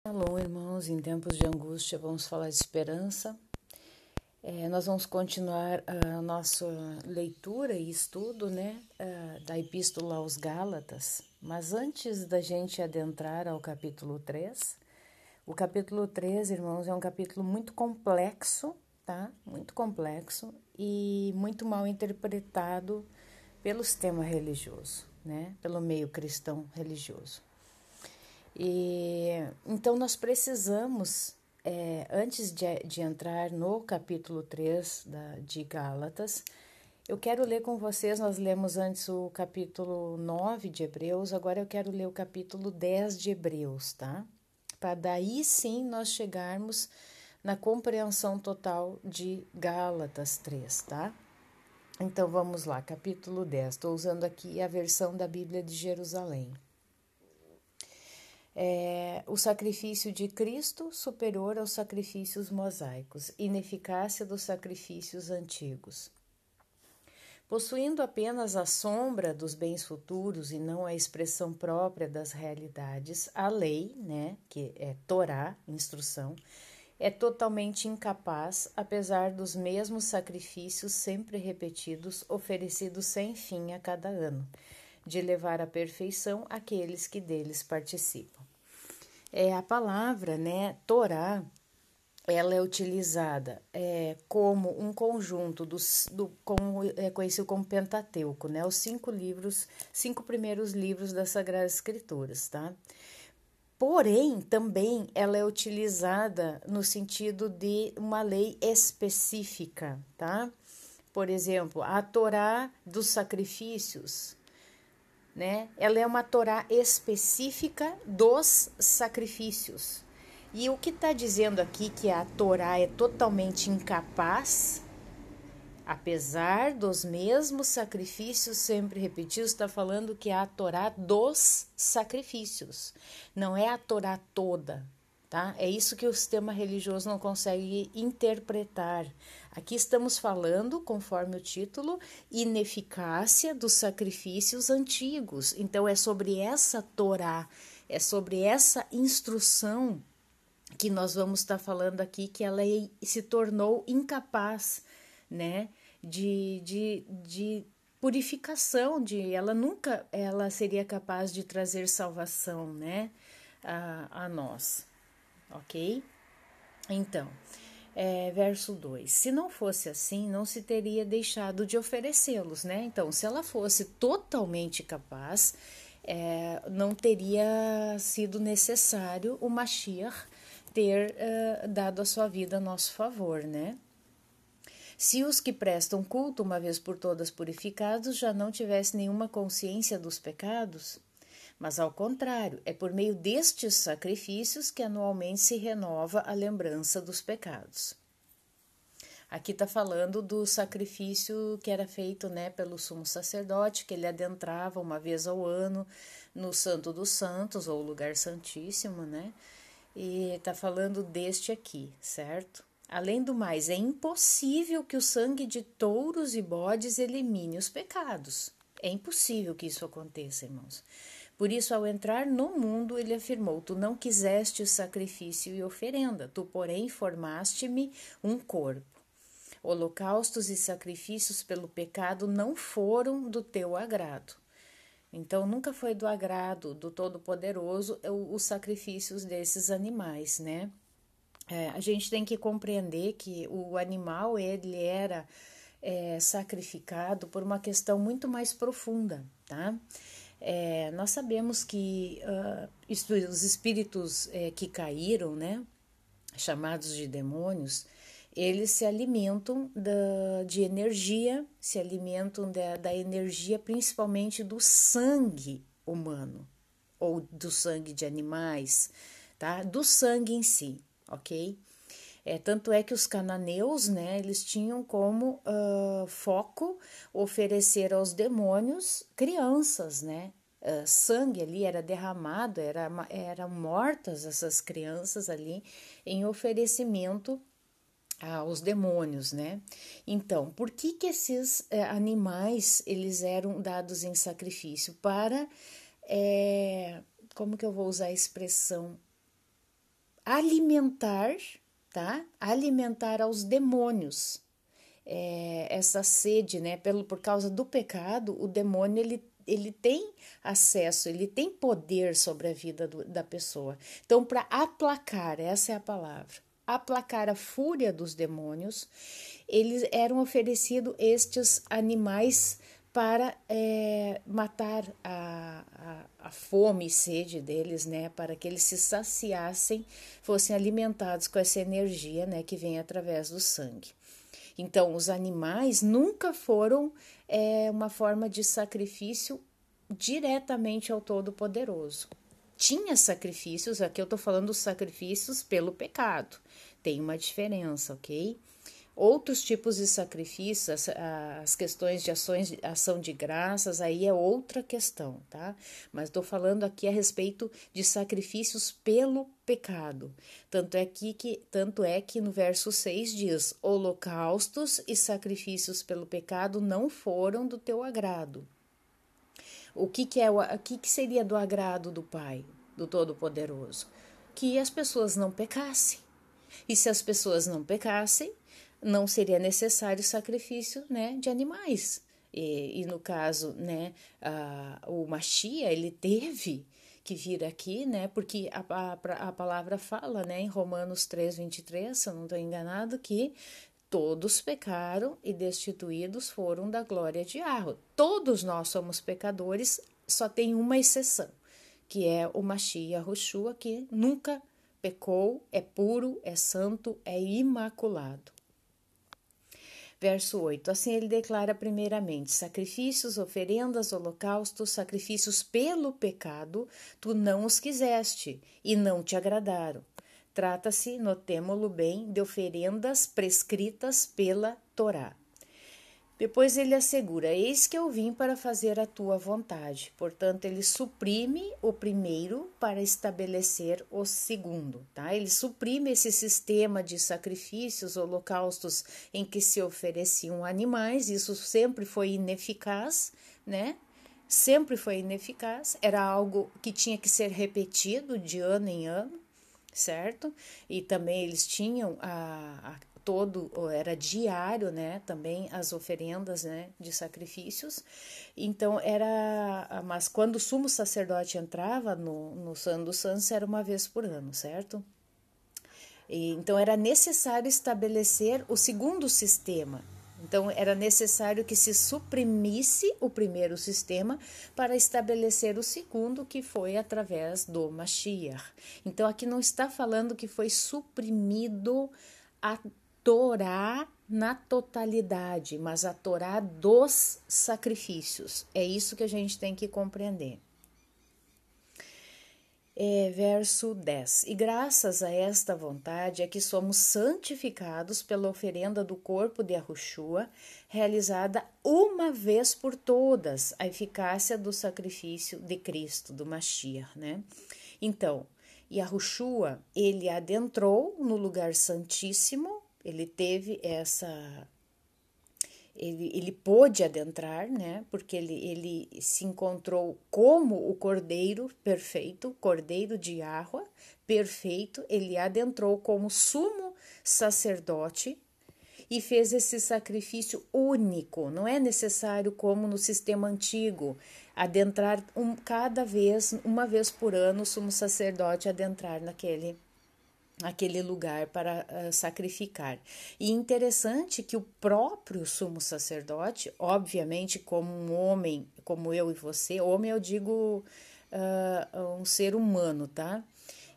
Shalom, irmãos, em tempos de angústia vamos falar de esperança. Nós vamos continuar a nossa leitura e estudo, da Epístola aos Gálatas. Mas antes da gente adentrar ao capítulo 3, o capítulo 3, irmãos, é um capítulo muito complexo, tá? Muito complexo e muito mal interpretado pelo sistema religioso, Pelo meio cristão religioso. Então, nós precisamos, antes de entrar no capítulo 3 de Gálatas, eu quero ler com vocês, nós lemos antes o capítulo 9 de Hebreus, agora eu quero ler o capítulo 10 de Hebreus, tá? Para daí sim nós chegarmos na compreensão total de Gálatas 3, tá? Então, vamos lá, capítulo 10, estou usando aqui a versão da Bíblia de Jerusalém. O sacrifício de Cristo superior aos sacrifícios mosaicos, ineficácia dos sacrifícios antigos. Possuindo apenas a sombra dos bens futuros e não a expressão própria das realidades, a lei, que é Torá, instrução, é totalmente incapaz, apesar dos mesmos sacrifícios sempre repetidos, oferecidos sem fim a cada ano, de levar à perfeição aqueles que deles participam. A palavra, Torá, ela é utilizada como um conjunto conhecido como Pentateuco, os 5 primeiros livros das Sagradas Escrituras, tá? Porém, também ela é utilizada no sentido de uma lei específica, tá? Por exemplo, a Torá dos sacrifícios, Ela é uma Torá específica dos sacrifícios. E o que está dizendo aqui que a Torá é totalmente incapaz, apesar dos mesmos sacrifícios sempre repetidos, está falando que é a Torá dos sacrifícios, não é a Torá toda, tá? É isso que o sistema religioso não consegue interpretar. Aqui estamos falando, conforme o título, ineficácia dos sacrifícios antigos. Então, é sobre essa Torá, é sobre essa instrução que nós vamos estar falando aqui, que ela se tornou incapaz, de purificação, ela seria capaz de trazer salvação, a nós, ok? Então, verso 2, se não fosse assim, não se teria deixado de oferecê-los, Então, se ela fosse totalmente capaz, não teria sido necessário o Mashiach ter dado a sua vida a nosso favor, Se os que prestam culto, uma vez por todas purificados, já não tivessem nenhuma consciência dos pecados, mas ao contrário, é por meio destes sacrifícios que anualmente se renova a lembrança dos pecados. Aqui está falando do sacrifício que era feito, pelo sumo sacerdote, que ele adentrava uma vez ao ano no Santo dos Santos, ou lugar santíssimo, E está falando deste aqui, certo? Além do mais, é impossível que o sangue de touros e bodes elimine os pecados. É impossível que isso aconteça, irmãos. Por isso, ao entrar no mundo, ele afirmou, tu não quiseste sacrifício e oferenda, tu, porém, formaste-me um corpo. Holocaustos e sacrifícios pelo pecado não foram do teu agrado. Então, nunca foi do agrado do Todo-Poderoso os sacrifícios desses animais, a gente tem que compreender que o animal, ele era sacrificado por uma questão muito mais profunda, tá? Nós sabemos que os espíritos que caíram, chamados de demônios, eles se alimentam de energia, se alimentam da energia principalmente do sangue humano, ou do sangue de animais, tá? Do sangue em si, ok? Tanto é que os cananeus, eles tinham como foco oferecer aos demônios crianças, sangue ali era derramado, eram mortas essas crianças ali em oferecimento aos demônios, Então, por que esses animais, eles eram dados em sacrifício? Para, como que eu vou usar a expressão? alimentar, tá? Alimentar aos demônios. Essa sede, né? Por causa do pecado, o demônio ele tem acesso, ele tem poder sobre a vida da pessoa. Então, para aplacar, essa é a palavra, aplacar a fúria dos demônios, eles eram oferecidos estes animais para matar a fome e sede deles, né? Para que eles se saciassem, fossem alimentados com essa energia, né? Que vem através do sangue. Então, os animais nunca foram uma forma de sacrifício diretamente ao Todo-Poderoso. Tinha sacrifícios, aqui eu estou falando dos sacrifícios pelo pecado, tem uma diferença, ok? Outros tipos de sacrifícios, as questões de ação de graças, aí é outra questão, tá? Mas estou falando aqui a respeito de sacrifícios pelo pecado. Tanto é que no verso 6 diz: holocaustos e sacrifícios pelo pecado não foram do teu agrado. O que seria do agrado do Pai, do Todo-Poderoso? Que as pessoas não pecassem. E se as pessoas não pecassem, não seria necessário sacrifício, né, de animais. E no caso, né, o Mashiach, ele teve que vir aqui, né, porque a palavra fala, né, em Romanos 3:23, se eu não estou enganado, que todos pecaram e destituídos foram da glória de Yahweh. Todos nós somos pecadores, só tem uma exceção, que é o Mashiach Yahushua, que nunca pecou, é puro, é santo, é imaculado. Verso 8, assim ele declara primeiramente: sacrifícios, oferendas, holocaustos, sacrifícios pelo pecado, tu não os quiseste e não te agradaram. Trata-se, notemo-lo bem, de oferendas prescritas pela Torá. Depois ele assegura: eis que eu vim para fazer a tua vontade. Portanto, ele suprime o primeiro para estabelecer o segundo, tá? Ele suprime esse sistema de sacrifícios, holocaustos em que se ofereciam animais. Isso sempre foi ineficaz, né? Sempre foi ineficaz. Era algo que tinha que ser repetido de ano em ano, certo? E também eles tinham era diário, né, também as oferendas, né, de sacrifícios. Então mas quando o sumo sacerdote entrava no Santo dos Santos era uma vez por ano, certo? Então era necessário estabelecer o segundo sistema. Então era necessário que se suprimisse o primeiro sistema para estabelecer o segundo, que foi através do Mashiach. Então aqui não está falando que foi suprimido a Torá na totalidade, mas a Torá dos sacrifícios. É isso que a gente tem que compreender. Verso 10. E graças a esta vontade é que somos santificados pela oferenda do corpo de Yahushua, realizada uma vez por todas, a eficácia do sacrifício de Cristo, do Mashiach, né? Então, Yahushua, ele adentrou no lugar santíssimo. Ele teve ele pôde adentrar, né? Porque ele se encontrou como o Cordeiro perfeito, Cordeiro de Yahweh, perfeito. Ele adentrou como sumo sacerdote e fez esse sacrifício único. Não é necessário, como no sistema antigo, adentrar uma vez por ano, o sumo sacerdote adentrar naquele lugar para sacrificar. E interessante que o próprio sumo sacerdote, obviamente como um homem, como eu e você, homem eu digo um ser humano, tá?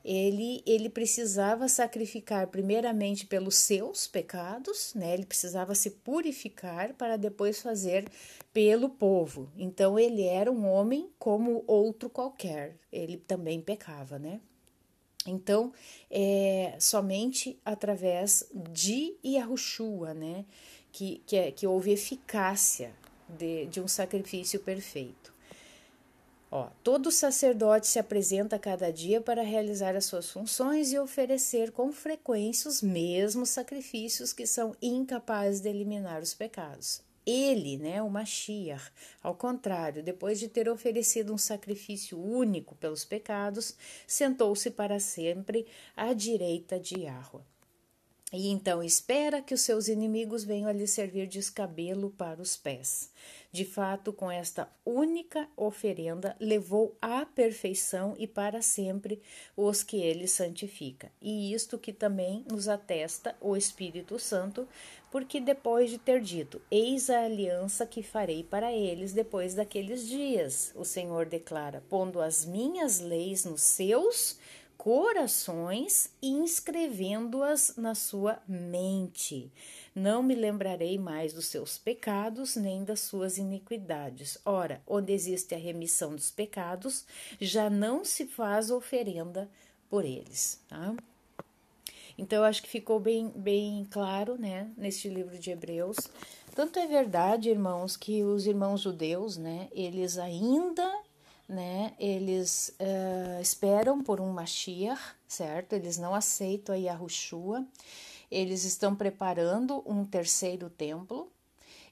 Ele precisava sacrificar primeiramente pelos seus pecados, né? Ele precisava se purificar para depois fazer pelo povo. Então ele era um homem como outro qualquer, ele também pecava, né? Então, somente através de Yahushua, né, que houve eficácia de um sacrifício perfeito. Todo sacerdote se apresenta a cada dia para realizar as suas funções e oferecer com frequência os mesmos sacrifícios que são incapazes de eliminar os pecados. Ele, né, o Mashiach, ao contrário, depois de ter oferecido um sacrifício único pelos pecados, sentou-se para sempre à direita de Yahweh. E então espera que os seus inimigos venham a lhe servir de escabelo para os pés. De fato, com esta única oferenda, levou à perfeição e para sempre os que ele santifica. E isto que também nos atesta o Espírito Santo, porque depois de ter dito, eis a aliança que farei para eles depois daqueles dias, o Senhor declara, pondo as minhas leis nos seus corações e inscrevendo-as na sua mente. Não me lembrarei mais dos seus pecados, nem das suas iniquidades. Ora, onde existe a remissão dos pecados, já não se faz oferenda por eles. Tá? Então, eu acho que ficou bem claro, né, neste livro de Hebreus. Tanto é verdade, irmãos, que os irmãos judeus, né, eles ainda, né, eles esperam por um Mashiach, certo? Eles não aceitam a Yahushua. Eles estão preparando um terceiro templo,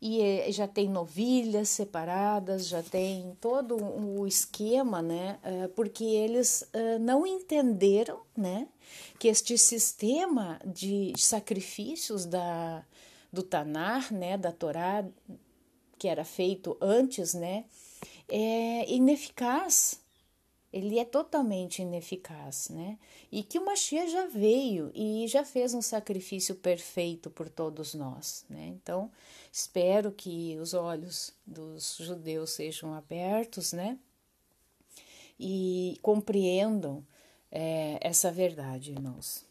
e já tem novilhas separadas, já tem todo o esquema, né? Porque eles não entenderam, né? Que este sistema de sacrifícios do Tanar, né? Da Torá, que era feito antes, né? É ineficaz. Ele é totalmente ineficaz, né? E que o Mashiach já veio e já fez um sacrifício perfeito por todos nós, né? Então, espero que os olhos dos judeus sejam abertos, né? E compreendam essa verdade, irmãos.